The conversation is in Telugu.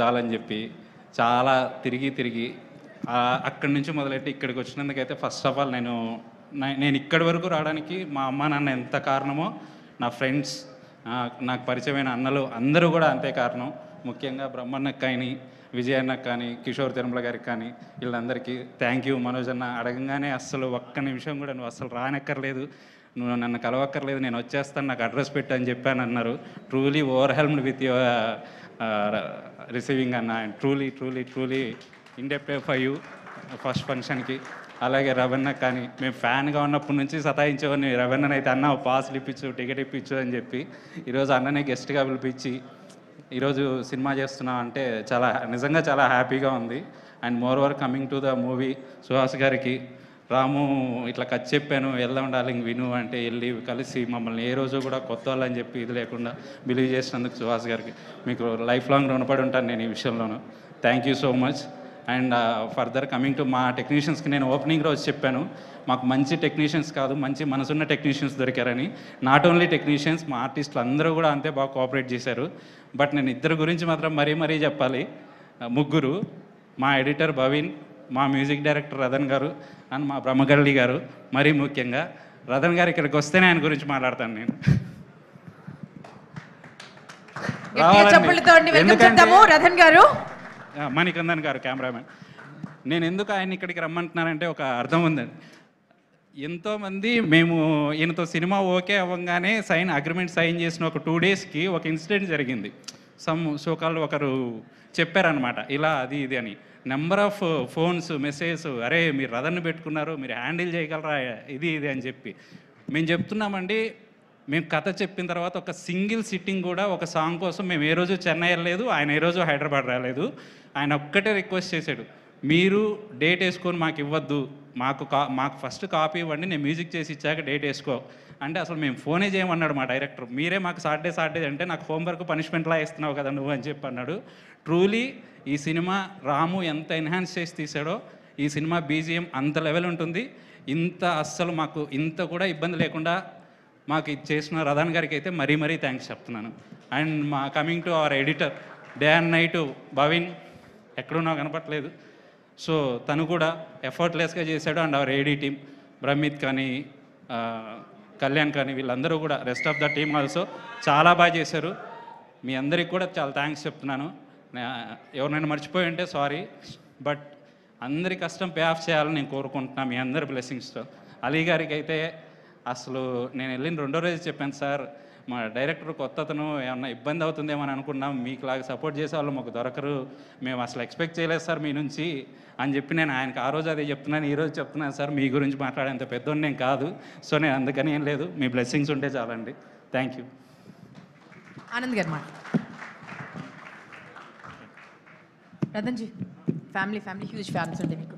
చాలని చెప్పి చాలా తిరిగి అక్కడి నుంచి మొదలెట్టి ఇక్కడికి వచ్చినందుకైతే ఫస్ట్ ఆఫ్ ఆల్ నేను ఇక్కడి వరకు రావడానికి మా అమ్మ నాన్న ఎంత కారణమో నా ఫ్రెండ్స్ నాకు పరిచయమైన అన్నలు అందరూ కూడా అంతే కారణం. ముఖ్యంగా బ్రహ్మన్నకు కానీ, విజయన్నకు కానీ, కిషోర్ తిరుమల గారికి కానీ వీళ్ళందరికీ థ్యాంక్ యూ. మనోజ్ అన్న అడగంగానే అస్సలు ఒక్క నిమిషం కూడా నువ్వు అస్సలు రానక్కర్లేదు, నువ్వు నన్ను కలవక్కర్లేదు, నేను వచ్చేస్తాను, నాకు అడ్రస్ పెట్టు అని చెప్పాను అన్నారు. Truly overwhelmed with your receiving అన్న. And truly indebted for you first ఫంక్షన్కి. అలాగే రవణ కానీ మేము ఫ్యాన్గా ఉన్నప్పటి నుంచి సతాయించేవాడిని. రవణని అయితే అన్న పాస్లు ఇప్పించు, టికెట్ ఇప్పించు అని చెప్పి ఈరోజు అన్ననే గెస్ట్గా పిలిపించి ఈరోజు సినిమా చేస్తున్నాం అంటే నిజంగా చాలా హ్యాపీగా ఉంది. And more over coming to the movie, Suhas గారికి రాము ఇట్లా కథ చెప్పాను వెళ్దాం డార్లింగ్ విను అంటే వెళ్ళి కలిసి మమ్మల్ని ఏ రోజు కూడా కొత్త వాళ్ళని చెప్పి ఇది లేకుండా బిలీవ్ చేసినందుకు సుహాస్ గారికి మీకు లైఫ్ లాంగ్ రుణపడి ఉంటాను నేను ఈ విషయంలోనూ. Thank you so much. And further coming to మా టెక్నీషియన్స్కి నేను ఓపెనింగ్ రోజు చెప్పాను, మాకు మంచి టెక్నీషియన్స్ కాదు మంచి మనసున్న టెక్నీషియన్స్ దొరికారని. నాట్ ఓన్లీ టెక్నీషియన్స్, మా ఆర్టిస్టులు అందరూ కూడా అంతే బాగా కోఆపరేట్ చేశారు. బట్ నేను ఇద్దరు గురించి మాత్రం మరీ చెప్పాలి. ముగ్గురు, మా ఎడిటర్ భవీన్, మా మ్యూజిక్ డైరెక్టర్ రతన్ గారు అండ్ మా బ్రహ్మగల్లి గారు. మరీ ముఖ్యంగా రతన్ గారు ఇక్కడికి వస్తేనే ఆయన గురించి మాట్లాడతాను నేను. రతన్ గారు, మణికందన్ గారు కెమెరామెన్. నేను ఎందుకు ఆయన ఇక్కడికి రమ్మంటున్నానంటే ఒక అర్థం ఉందండి. ఎంతోమంది మేము ఈయనతో సినిమా ఓకే అవ్వగానే అగ్రిమెంట్ సైన్ చేసిన ఒక 2 డేస్కి ఒక ఇన్సిడెంట్ జరిగింది. సోకాళ్ళు ఒకరు చెప్పారనమాట ఇలా అది ఇది అని. నెంబర్ ఆఫ్ ఫోన్స్ మెసేజెస్, అరే మీరు రథన్ని పెట్టుకున్నారు, మీరు హ్యాండిల్ చేయగలరా ఇది అని చెప్పి మేము చెప్తున్నామండి. మేము కథ చెప్పిన తర్వాత ఒక సింగిల్ సిట్టింగ్ కూడా ఒక సాంగ్ కోసం మేము ఏ రోజు చెన్నై వెళ్ళలేదు, ఆయన ఏ రోజు హైదరాబాద్ రాలేదు. ఆయన ఒక్కటే రిక్వెస్ట్ చేశాడు, మీరు డేట్ వేసుకొని మాకు ఇవ్వద్దు, మాకు ఫస్ట్ కాపీ ఇవ్వండి, నేను మ్యూజిక్ చేసి ఇచ్చాక డేట్ వేసుకో అంటే అసలు మేము ఫోనే చేయమన్నాడు మా డైరెక్టర్. మీరే మాకు సాటర్డే అంటే నాకు హోంవర్క్ పనిష్మెంట్లా ఇస్తున్నావు కదా నువ్వు అని చెప్పి అన్నాడు. ట్రూలీ ఈ సినిమా రాము ఎంత ఎన్హాన్స్ చేసి తీసాడో ఈ సినిమా బీజిఎం అంత లెవెల్ ఉంటుంది. అస్సలు మాకు ఇంత కూడా ఇబ్బంది లేకుండా మాకు ఇది చేసిన రథన్ గారికి అయితే మరీ థ్యాంక్స్ చెప్తున్నాను. అండ్ మా coming to our editor day and night Bhavin, ఎక్కడున్నా కనపట్లేదు. సో తను కూడా ఎఫర్ట్లెస్గా చేశాడు. And our AD team Brahmit కానీ కళ్యాణ్ కానీ వీళ్ళందరూ కూడా rest of the team also చాలా బాగా చేశారు. మీ అందరికి కూడా చాలా థ్యాంక్స్ చెప్తున్నాను. ఎవరినైనా మర్చిపోయి ఉంటే సారీ, బట్ అందరి కష్టం పే ఆఫ్ చేయాలని నేను కోరుకుంటున్నాను మీ అందరి బ్లెస్సింగ్స్తో. అలీ గారికి అయితే అసలు నేను వెళ్ళిన 2వ రోజు చెప్పాను, సార్ మా డైరెక్టర్ కొత్త అతను ఏమన్నా ఇబ్బంది అవుతుందేమో అని అనుకున్నాం, మీకులాగా సపోర్ట్ చేసే వాళ్ళు మాకు దొరకరు, మేము అసలు ఎక్స్పెక్ట్ చేయలేదు సార్ మీ నుంచి అని చెప్పి నేను ఆయనకు ఆ రోజు అదే చెప్తున్నాను, ఈరోజు చెప్తున్నాను. సార్ మీ గురించి మాట్లాడేంత పెద్దోడు నేను కాదు, సో నేను అందుకని ఏం లేదు, మీ బ్లెస్సింగ్స్ ఉంటే చాలండి. Thank you. ఆనంద్ గారు Ratan ji, family huge fans ఉంది మీకు.